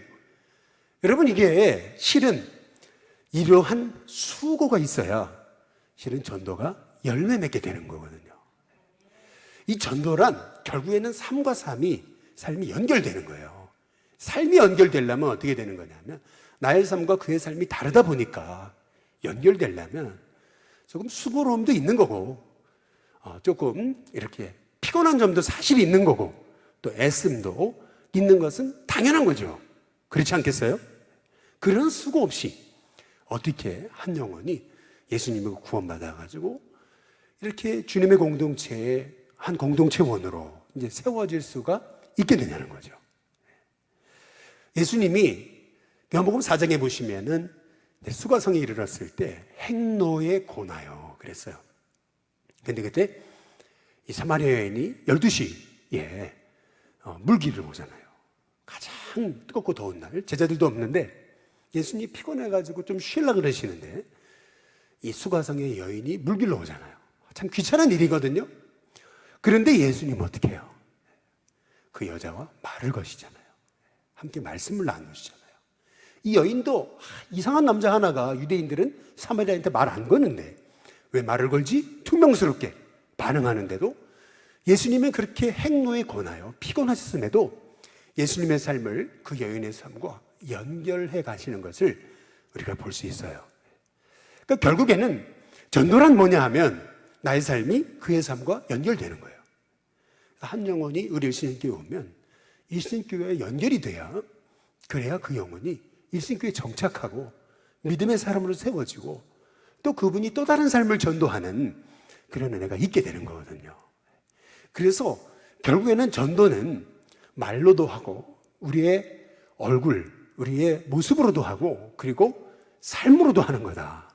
여러분, 이게 실은 이러한 수고가 있어야 실은 전도가 열매 맺게 되는 거거든요. 이 전도란 결국에는 삶과 삶이 연결되는 거예요. 삶이 연결되려면 어떻게 되는 거냐면 나의 삶과 그의 삶이 다르다 보니까 연결되려면 조금 수고로움도 있는 거고 조금 이렇게 피곤한 점도 사실 있는 거고 또 애씀도 있는 것은 당연한 거죠. 그렇지 않겠어요? 그런 수고 없이 어떻게 한 영혼이 예수님을 구원받아가지고 이렇게 주님의 공동체의 한 공동체원으로 이제 세워질 수가 있게 되냐는 거죠. 예수님이 요한복음 4장에 보시면은 수가성에 이르렀을 때 행로에 고나요 그랬어요. 근데 그때 이 사마리아 여인이 12시에 물길을 오잖아요. 가장 뜨겁고 더운 날, 제자들도 없는데 예수님이 피곤해가지고 좀 쉬려고 그러시는데 이 수가성의 여인이 물길로 오잖아요. 참 귀찮은 일이거든요. 그런데 예수님 어떻게 해요? 그 여자와 말을 거시잖아요. 함께 말씀을 나누시잖아요. 이 여인도 이상한 남자 하나가 유대인들은 사마리아인한테 말 안 거는데 왜 말을 걸지? 투명스럽게 반응하는데도 예수님은 그렇게 행로에 권하여 피곤하셨음에도 예수님의 삶을 그 여인의 삶과 연결해 가시는 것을 우리가 볼 수 있어요. 그러니까 결국에는 전도란 뭐냐 하면 나의 삶이 그의 삶과 연결되는 거예요. 한 영혼이 우리 일신교회 오면 일신교회에 연결이 돼야 그래야 그 영혼이 일신교회에 정착하고 믿음의 사람으로 세워지고 또 그분이 또 다른 삶을 전도하는 그런 은혜가 있게 되는 거거든요. 그래서 결국에는 전도는 말로도 하고 우리의 얼굴, 우리의 모습으로도 하고 그리고 삶으로도 하는 거다.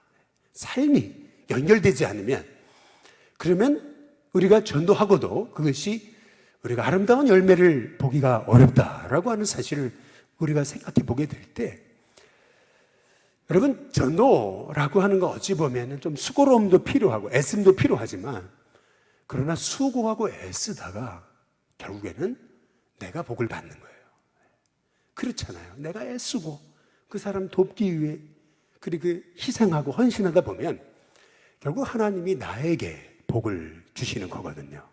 삶이 연결되지 않으면 그러면 우리가 전도하고도 그것이 우리가 아름다운 열매를 보기가 어렵다라고 하는 사실을 우리가 생각해 보게 될 때 여러분, 전도라고 하는 거 어찌 보면 좀 수고로움도 필요하고 애씀도 필요하지만 그러나 수고하고 애쓰다가 결국에는 내가 복을 받는 거예요. 그렇잖아요. 내가 애쓰고 그 사람 돕기 위해 그리고 희생하고 헌신하다 보면 결국 하나님이 나에게 복을 주시는 거거든요.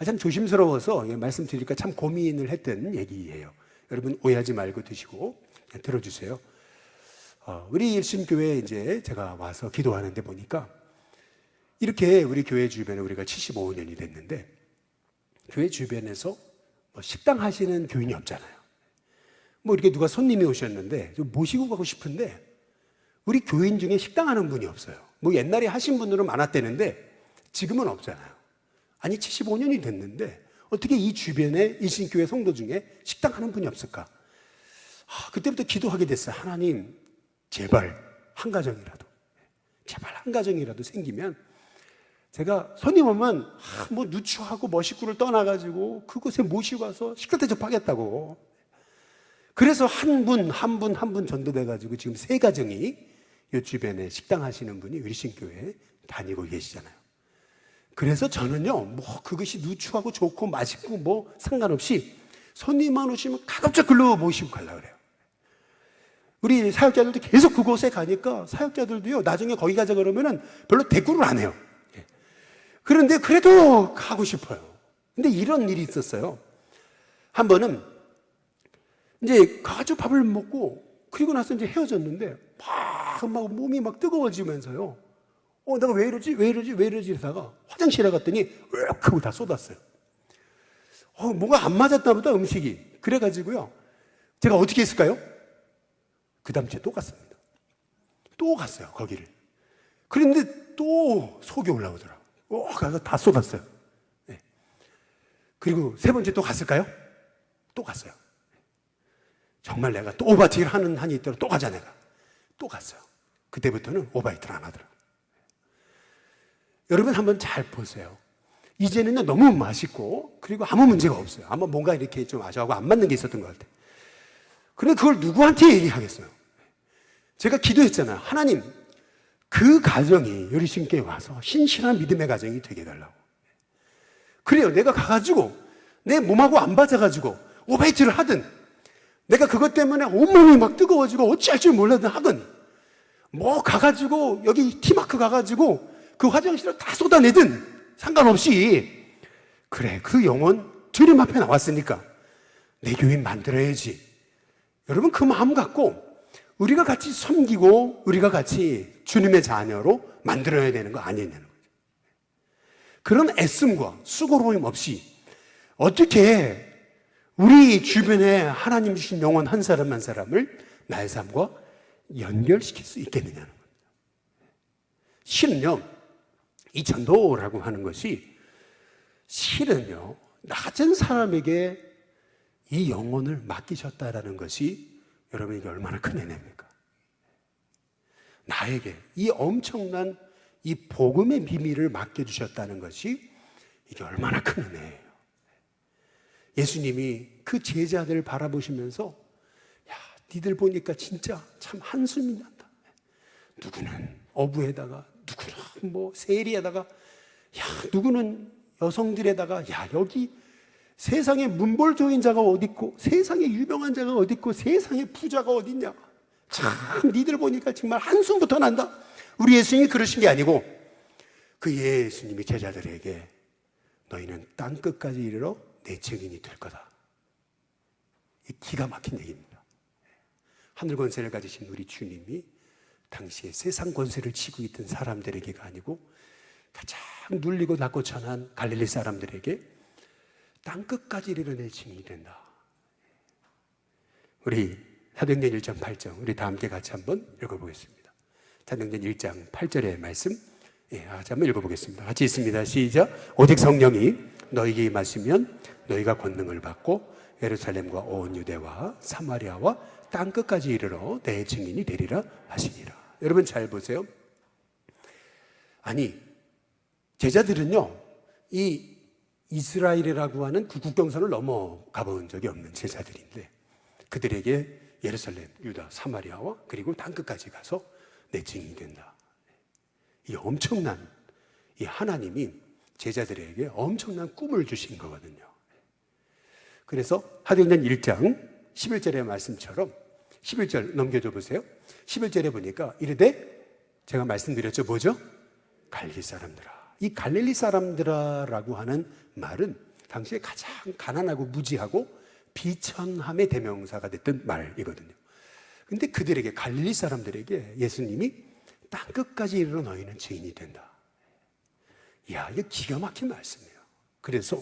참 조심스러워서 말씀드리니까 참 고민을 했던 얘기예요. 여러분 오해하지 말고 드시고 들어주세요. 우리 일신교회에 이제 제가 와서 기도하는데 보니까 이렇게 우리 교회 주변에 우리가 75년이 됐는데 교회 주변에서 뭐 식당 하시는 교인이 없잖아요. 뭐 이렇게 누가 손님이 오셨는데 좀 모시고 가고 싶은데 우리 교인 중에 식당 하는 분이 없어요. 뭐 옛날에 하신 분들은 많았대는데 지금은 없잖아요. 아니 75년이 됐는데 어떻게 이 주변에 일신교회 성도 중에 식당 하는 분이 없을까? 그때부터 기도하게 됐어요. 하나님 제발 한 가정이라도 제발 한 가정이라도 생기면 제가 손님 오면 뭐 누추하고 뭐 식구를 떠나가지고 그곳에 모시고 와서 식사 대접하겠다고. 그래서 한 분 전도돼가지고 지금 3가정이 이 주변에 식당 하시는 분이 일신교회에 다니고 계시잖아요. 그래서 저는요, 뭐 그것이 누추하고 좋고 맛있고 뭐 상관없이 손님만 오시면 가급적 글로 모시고 가려고 그래요. 우리 사역자들도 계속 그곳에 가니까 사역자들도요, 나중에 거기 가자 그러면은 별로 대꾸를 안 해요. 그런데 그래도 가고 싶어요. 근데 이런 일이 있었어요. 한 번은 이제 가가지고 밥을 먹고 그리고 나서 이제 헤어졌는데 막 몸이 막 뜨거워지면서요. 내가 왜 이러지 이러다가 화장실에 갔더니 으악 하고 다 쏟았어요. 뭐가 안 맞았나 보다 음식이. 그래가지고요. 제가 어떻게 했을까요? 그 다음 주에 또 갔습니다. 또 갔어요, 거기를. 그런데 또 속이 올라오더라고요. 가서 다 쏟았어요. 네. 그리고 3번째 또 갔을까요? 또 갔어요. 정말 내가 또 오바이트를 하는 한이 있더라도 또 가자 내가. 또 갔어요. 그때부터는 오바이트를 안 하더라고요. 여러분 한번 잘 보세요. 이제는 너무 맛있고 그리고 아무 문제가 없어요. 아마 뭔가 이렇게 좀 아주하고 안 맞는 게 있었던 것 같아요. 그런데 그걸 누구한테 얘기하겠어요? 제가 기도했잖아요. 하나님, 그 가정이 여리신께 와서 신실한 믿음의 가정이 되게 해달라고. 그래요. 내가 가가지고 내 몸하고 안 맞아가지고 오바이트를 하든 내가 그것 때문에 온몸이 막 뜨거워지고 어찌할 줄 몰라든 하든 뭐 가가지고 여기 티마크 가가지고 그 화장실을 다 쏟아내든 상관없이 그래, 그 영혼 주님 앞에 나왔으니까 내 교인 만들어야지. 여러분 그 마음 갖고 우리가 같이 섬기고 우리가 같이 주님의 자녀로 만들어야 되는 거 아니냐는 거죠. 그런 애씀과 수고로움 없이 어떻게 우리 주변에 하나님 주신 영혼 한 사람 한 사람을 나의 삶과 연결시킬 수 있겠느냐는 겁니다. 실은요, 이 전도라고 하는 것이 실은요, 낮은 사람에게 이 영혼을 맡기셨다라는 것이 여러분에게 얼마나 큰 은혜입니까? 나에게 이 엄청난 이 복음의 비밀을 맡겨주셨다는 것이 이게 얼마나 큰 은혜예요. 예수님이 그 제자들을 바라보시면서 야, 니들 보니까 진짜 참 한숨이 난다. 누구는 어부에다가 누구는 뭐 세리에다가 야, 누구는 여성들에다가 야, 여기 세상에 문벌조인 자가 어디 있고 세상에 유명한 자가 어디 있고 세상에 부자가 어디 있냐. 참 니들 보니까 정말 한숨부터 난다. 우리 예수님이 그러신 게 아니고 그 예수님이 제자들에게 너희는 땅끝까지 이르러 내 증인이 될 거다. 이 기가 막힌 얘기입니다. 하늘 권세를 가지신 우리 주님이 당시에 세상 권세를 쥐고 있던 사람들에게가 아니고 가장 눌리고 낮고 천한 갈릴리 사람들에게 땅끝까지 이르러 내 증인이 된다. 우리 사도행전 1장 8절 우리 다 함께 같이 한번 읽어보겠습니다. 사도행전 1장 8절의 말씀 같이 한번 읽어보겠습니다. 같이 있습니다. 시작. 오직 성령이 너희에게 임하시면 너희가 권능을 받고 예루살렘과 온 유대와 사마리아와 땅끝까지 이르러 내 증인이 되리라 하시니라. 여러분 잘 보세요. 아니 제자들은요 이 이스라엘이라고 하는 그 국경선을 넘어가 본 적이 없는 제자들인데 그들에게 예루살렘, 유다, 사마리아와 그리고 땅끝까지 가서 내 증인이 된다. 이 엄청난 이 하나님이 제자들에게 엄청난 꿈을 주신 거거든요. 그래서 사도행전 1장 11절의 말씀처럼 11절 넘겨줘 보세요. 11절에 보니까 이르되 제가 말씀드렸죠. 뭐죠? 갈릴리 사람들아. 이 갈릴리 사람들아라고 하는 말은 당시에 가장 가난하고 무지하고 비천함의 대명사가 됐던 말이거든요. 근데 그들에게, 갈릴리 사람들에게 예수님이 땅끝까지 이르러 너희는 증인이 된다. 이야, 이게 기가 막힌 말씀이에요. 그래서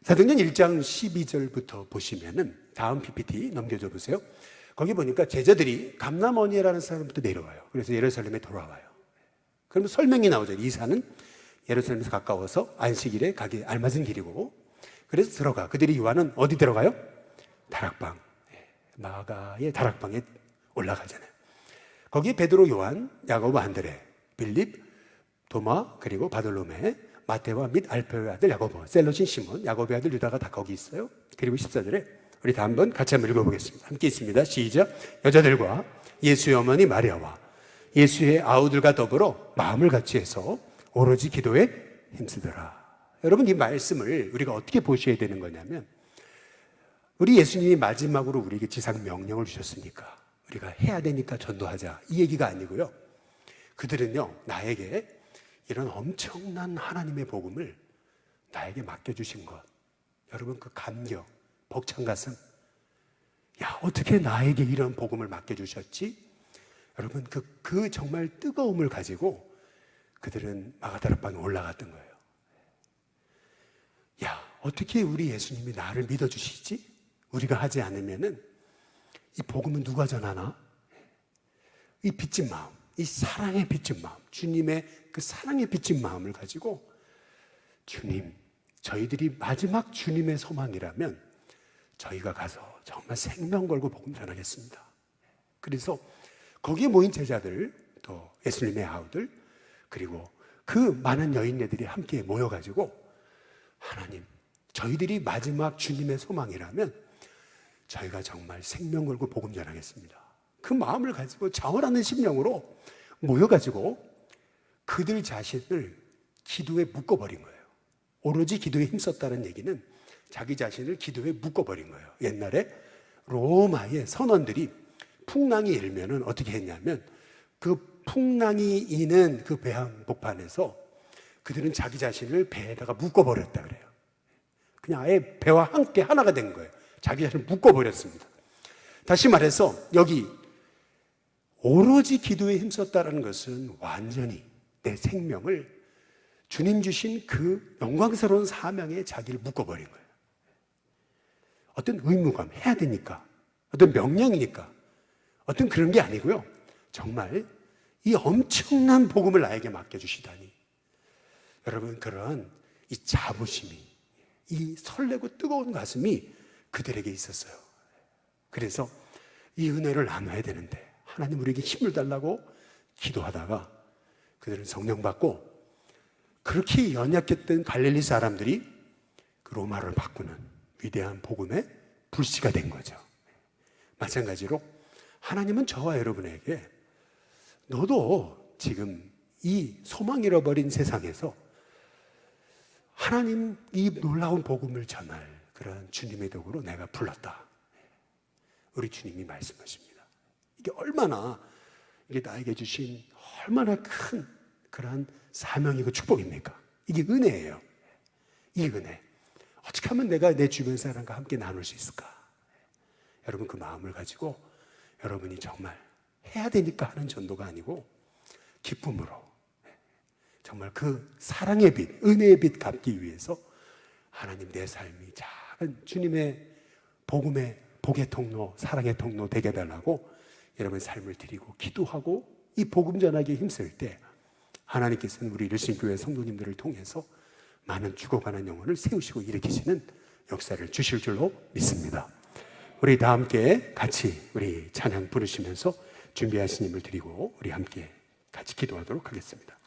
사도행전 1장 12절부터 보시면은, 다음 PPT 넘겨줘 보세요. 거기 보니까 제자들이 감람원이라는 사람부터 내려와요. 그래서 예루살렘에 돌아와요. 그러면 설명이 나오죠. 이 산은 예루살렘에서 가까워서 안식일에 가기 알맞은 길이고, 그래서 들어가. 그들이 요한은 어디 들어가요? 다락방, 마가의 다락방에 올라가잖아요. 거기에 베드로, 요한, 야고보, 안드레, 빌립, 도마, 그리고 바돌로메, 마테와 및 알페오의 아들 야고보, 셀롯인 시몬, 야고보의 아들 유다가 다 거기 있어요. 그리고 14절에 우리 다 한번 같이 한번 읽어보겠습니다. 함께 있습니다. 시작. 여자들과 예수의 어머니 마리아와 예수의 아우들과 더불어 마음을 같이 해서 오로지 기도에 힘쓰더라. 여러분, 이 말씀을 우리가 어떻게 보셔야 되는 거냐면, 우리 예수님이 마지막으로 우리에게 지상 명령을 주셨으니까 우리가 해야 되니까 전도하자, 이 얘기가 아니고요. 그들은요, 나에게 이런 엄청난 하나님의 복음을 나에게 맡겨주신 것, 여러분 그 감격, 벅찬 가슴, 야, 어떻게 나에게 이런 복음을 맡겨주셨지? 여러분 그 정말 뜨거움을 가지고 그들은 마가다락방에 올라갔던 거예요. 야, 어떻게 우리 예수님이 나를 믿어주시지? 우리가 하지 않으면은 이 복음은 누가 전하나? 이 빚진 마음, 이 사랑의 빚진 마음, 주님의 그 사랑의 빚진 마음을 가지고, 주님, 저희들이 마지막 주님의 소망이라면 저희가 가서 정말 생명 걸고 복음 전하겠습니다. 그래서 거기에 모인 제자들, 또 예수님의 아우들, 그리고 그 많은 여인네들이 함께 모여가지고, 하나님, 저희들이 마지막 주님의 소망이라면 저희가 정말 생명 걸고 복음 전하겠습니다. 그 마음을 가지고 자원하는 심령으로 모여가지고 그들 자신을 기도에 묶어버린 거예요. 오로지 기도에 힘썼다는 얘기는 자기 자신을 기도에 묶어버린 거예요. 옛날에 로마의 선원들이 풍랑이 일면은 어떻게 했냐면, 그 풍랑이 이는 그 배 한복판에서 그들은 자기 자신을 배에다가 묶어버렸다 그래요. 그냥 아예 배와 함께 하나가 된 거예요. 자기 자신을 묶어버렸습니다. 다시 말해서 여기 오로지 기도에 힘썼다는 것은 완전히 내 생명을 주님 주신 그 영광스러운 사명에 자기를 묶어버린 거예요. 어떤 의무감, 해야 되니까, 어떤 명령이니까, 어떤 그런 게 아니고요. 정말 이 엄청난 복음을 나에게 맡겨주시다니. 여러분, 그런 이 자부심이, 이 설레고 뜨거운 가슴이 그들에게 있었어요. 그래서 이 은혜를 나눠야 되는데 하나님 우리에게 힘을 달라고 기도하다가 그들은 성령 받고, 그렇게 연약했던 갈릴리 사람들이 그 로마를 바꾸는 위대한 복음의 불씨가 된 거죠. 마찬가지로 하나님은 저와 여러분에게, 너도 지금 이 소망 잃어버린 세상에서 하나님 이 놀라운 복음을 전할 그런 주님의 도구로 내가 불렀다. 우리 주님이 말씀하십니다. 이게 얼마나, 이게 나에게 주신 얼마나 큰 그러한 사명이고 축복입니까? 이게 은혜예요. 이 은혜. 어떻게 하면 내가 내 주변 사람과 함께 나눌 수 있을까? 여러분, 그 마음을 가지고 여러분이 정말 해야 되니까 하는 전도가 아니고 기쁨으로, 정말 그 사랑의 빛, 은혜의 빛 갚기 위해서 하나님, 내 삶이 작은 주님의 복음의 복의 통로, 사랑의 통로 되게 해달라고 여러분의 삶을 드리고 기도하고 이 복음 전하기에 힘쓸 때, 하나님께서는 우리 일신교회 성도님들을 통해서 많은 죽어가는 영혼을 세우시고 일으키시는 역사를 주실 줄로 믿습니다. 우리 다 함께 같이 우리 찬양 부르시면서 준비하신 힘을 드리고 우리 함께 같이 기도하도록 하겠습니다.